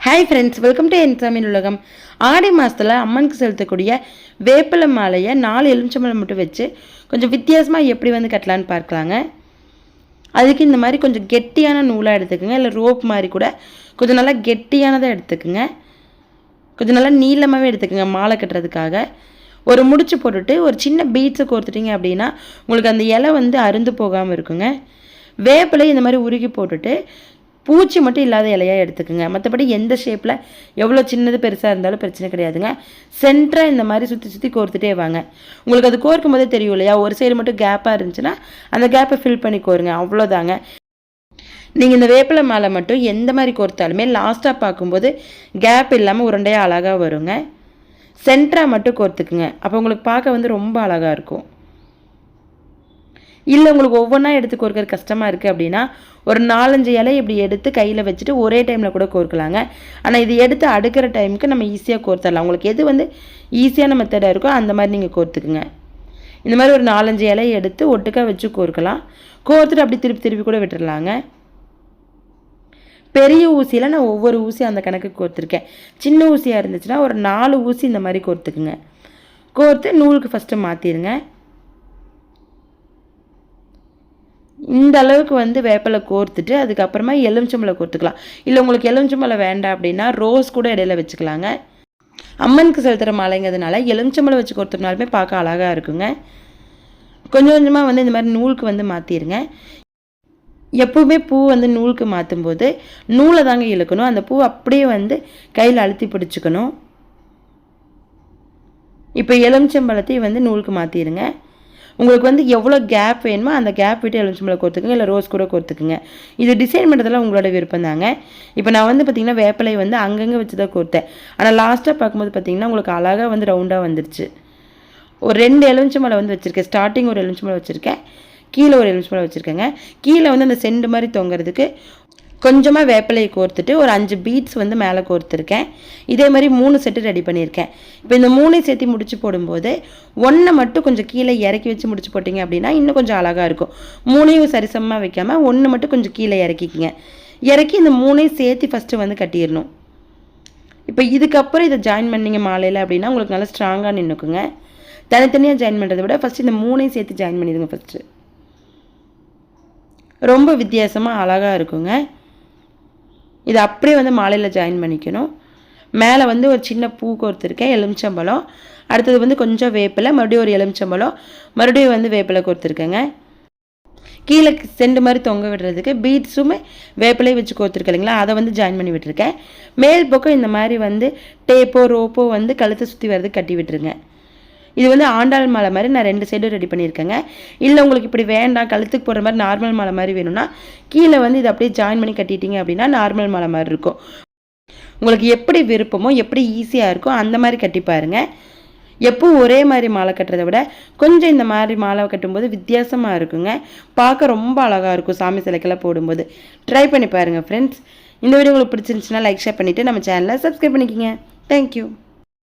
Hi friends, welcome to என் தமிழ் உலகம். ஆடி மாதத்தில் அம்மனுக்கு செலுத்தக்கூடிய வேப்பிலை மாலையை 4 எலுமிச்சம்பழம் மட்டும் வச்சு கொஞ்சம் வித்தியாசமாக எப்படி கட்டலான்னு பார்க்கலாங்க. அதுக்கு இந்த மாதிரி கொஞ்சம் கெட்டியான நூலாக எடுத்துக்கோங்க, இல்லை ரோப் மாதிரி கூட கொஞ்சம் நல்லா கெட்டியானதாக எடுத்துக்கோங்க. கொஞ்சம் நல்லா நீளமாகவே எடுத்துக்கோங்க. மாலை கட்டுறதுக்காக ஒரு முடிச்சு போட்டுட்டு ஒரு சின்ன பீட்ஸை கோர்த்துட்டிங்க அப்படின்னா உங்களுக்கு அந்த இலை அருந்து போகாமல் இருக்குங்க. வேப்பிலை இந்த மாதிரி உருகி போட்டுட்டு பூச்சி மட்டும் இல்லாத இலையாக எடுத்துக்கோங்க. மற்றபடி எந்த ஷேப்பில் எவ்வளோ சின்னது பெருசாக இருந்தாலும் பிரச்சனை கிடையாதுங்க. சென்டராக இந்த மாதிரி சுற்றி சுற்றி கோர்த்துட்டே வாங்க. உங்களுக்கு அது கோர்க்கும் போதே தெரியும் இல்லையா, ஒரு சைடு மட்டும் கேப்பாக இருந்துச்சுன்னா அந்த கேப்பை ஃபில் பண்ணி கோருங்க, அவ்வளோதாங்க. நீங்கள் இந்த வேப்பிலை மாலை மட்டும் எந்த மாதிரி கோர்த்தாலுமே லாஸ்ட்டாக பார்க்கும்போது கேப் இல்லாமல் உருண்டையாக அழகாக வருங்க. சென்டராக மட்டும் கோர்த்துக்குங்க, அப்போ உங்களுக்கு பார்க்க ரொம்ப அழகாக இருக்கும். இல்லை உங்களுக்கு ஒவ்வொன்றா எடுத்து கோர்க்கறது கஷ்டமாக இருக்குது அப்படின்னா ஒரு 4-5 இலை இப்படி எடுத்து கையில் வச்சுட்டு ஒரே டைமில் கூட கோர்க்கலாங்க. ஆனால் இது எடுத்து அடுக்கிற டைமுக்கு நம்ம ஈஸியாக கோர்த்தரலாம். உங்களுக்கு எது ஈஸியான மெத்தடாக இருக்கோ அந்த மாதிரி நீங்கள் கோர்த்துக்குங்க. இந்த மாதிரி ஒரு 4-5 இலையை எடுத்து ஒட்டுக்காக வச்சு கோர்க்கலாம். கோர்த்துட்டு அப்படி திருப்பி திருப்பி கூட விட்டுடலாங்க. பெரிய ஊசியில் நான் ஒவ்வொரு ஊசி அந்த கணக்கு கோர்த்துருக்கேன். சின்ன ஊசியாக இருந்துச்சுன்னா ஒரு 4 ஊசி இந்த மாதிரி கோர்த்துக்குங்க. கோர்த்து நூலுக்கு ஃபஸ்ட்டு மாற்றிடுங்க. இந்த அளவுக்கு வேப்பிலை கோர்த்துட்டு அதுக்கப்புறமா எலுமிச்சம்பழம் கோர்த்துக்கலாம். இல்லை உங்களுக்கு எலுமிச்சம்பழம் வேண்டாம் அப்படின்னா ரோஸ் கூட இடையில வச்சுக்கலாங்க. அம்மனுக்கு செலுத்துகிற மாலைங்கிறதுனால எலுமிச்சம்பழம் வச்சு கோர்த்துனாலுமே பார்க்க அழகாக இருக்குங்க. கொஞ்சம் கொஞ்சமாக இந்த மாதிரி நூலுக்கு மாற்றிடுங்க. எப்பவுமே பூ நூலுக்கு மாற்றும் போது நூலை தாங்க இழுக்கணும். அந்த பூ அப்படியே கையில் அழுத்தி பிடிச்சிக்கணும். இப்போ எலுமிச்சம்பழத்தையும் நூலுக்கு மாற்றிடுங்க. உங்களுக்கு எவ்வளோ கேப் வேணுமோ அந்த கேப் விட்டு எலுமிச்சம்பழம் கோர்த்துக்குங்க, இல்லை ரோஸ் கூட கோர்த்துக்குங்க. இது டிசைன் பண்ணுறதெல்லாம் உங்களோட விருப்பம் தாங்க. இப்போ நான் பார்த்திங்கன்னா வேப்பிலை அங்கங்கே வச்சு தான் கோர்த்தேன். ஆனால் லாஸ்ட்டாக பார்க்கும்போது பார்த்திங்கன்னா உங்களுக்கு அழகாக ரவுண்டாக வந்துருச்சு. ஒரு 2 எலுமிச்சம்பழம் வச்சுருக்கேன். ஸ்டார்டிங் ஒரு எலுமிச்சம்பழம் வச்சுருக்கேன், கீழே ஒரு எலுமிச்சம்பழம் வச்சுருக்கேங்க. கீழே அந்த செண்டு மாதிரி தொங்குறதுக்கு கொஞ்சமாக வேப்பிலையை கோர்த்துட்டு ஒரு 5 பீட்ஸ் மேலே கோர்த்துருக்கேன். இதே மாதிரி 3 செட்டு ரெடி பண்ணியிருக்கேன். இப்போ இந்த 3 சேர்த்து முடிச்சு போடும்போது 1 மட்டும் கொஞ்சம் கீழே இறக்கி வச்சு முடிச்சு போட்டிங்க அப்படின்னா இன்னும் கொஞ்சம் அழகாக இருக்கும். 3 சரிசமமாக வைக்காமல் 1 மட்டும் கொஞ்சம் கீழே இறக்கிக்கிங்க. இறக்கி இந்த 3 சேர்த்து ஃபஸ்ட்டு கட்டிடணும். இப்போ இதுக்கப்புறம் இதை ஜாயின் பண்ணிங்க மாலையில் அப்படின்னா உங்களுக்கு நல்லா ஸ்ட்ராங்காக நின்றுக்குங்க. தனித்தனியாக ஜாயின் பண்ணுறதை விட ஃபஸ்ட்டு இந்த 3 சேர்த்து ஜாயின் பண்ணிடுங்க. ஃபஸ்ட்டு ரொம்ப வித்தியாசமாக அழகாக இருக்குங்க. இது அப்படியே மாலையில் ஜாயின் பண்ணிக்கணும். மேலே ஒரு சின்ன பூ கோர்த்துருக்கேன், எலுமிச்சம்பழம். அடுத்தது கொஞ்சம் வேப்பிலை, மறுபடியும் ஒரு எலுமிச்சம்பழம், மறுபடியும் வேப்பிலை கோர்த்துருக்கேங்க. கீழே செண்டு மாதிரி தொங்க விடுறதுக்கு பீட்ஸுமே வேப்பிலையை வச்சு கோர்த்துருக்கேன் இல்லைங்களா, அதை ஜாயின் பண்ணி விட்டுருக்கேன். மேல் பக்கம் இந்த மாதிரி டேப்போ ரோப்போ கழுத்தை சுற்றி வர்றதுக்கு கட்டி விட்டுருங்க. இது ஆண்டாள் மாலை மாதிரி நான் 2 சைடும் ரெடி பண்ணியிருக்கேங்க. இல்லை உங்களுக்கு இப்படி வேண்டாம், கழுத்துக்கு போடுற மாதிரி நார்மல் மாலை மாதிரி வேணும்னா கீழே இதை அப்படியே ஜாயின் பண்ணி கட்டிட்டீங்க அப்படின்னா நார்மல் மாலை மாதிரி இருக்கும். உங்களுக்கு எப்படி விருப்பமோ எப்படி ஈஸியாக இருக்கோ அந்த மாதிரி கட்டி பாருங்க. எப்பவும் ஒரே மாதிரி மாலை கட்டுறதை விட கொஞ்சம் இந்த மாதிரி மாலை கட்டும்போது வித்தியாசமாக இருக்குங்க. பார்க்க ரொம்ப அழகாக இருக்கும். சாமி சிலைக்கெல்லாம் போடும்போது ட்ரை பண்ணி பாருங்கள் ஃப்ரெண்ட்ஸ். இந்த வீடியோ உங்களுக்கு பிடிச்சிருந்துச்சுன்னா லைக் ஷேர் பண்ணிவிட்டு நம்ம சேனலை சப்ஸ்கிரைப் பண்ணிக்கோங்க. தேங்க்யூ.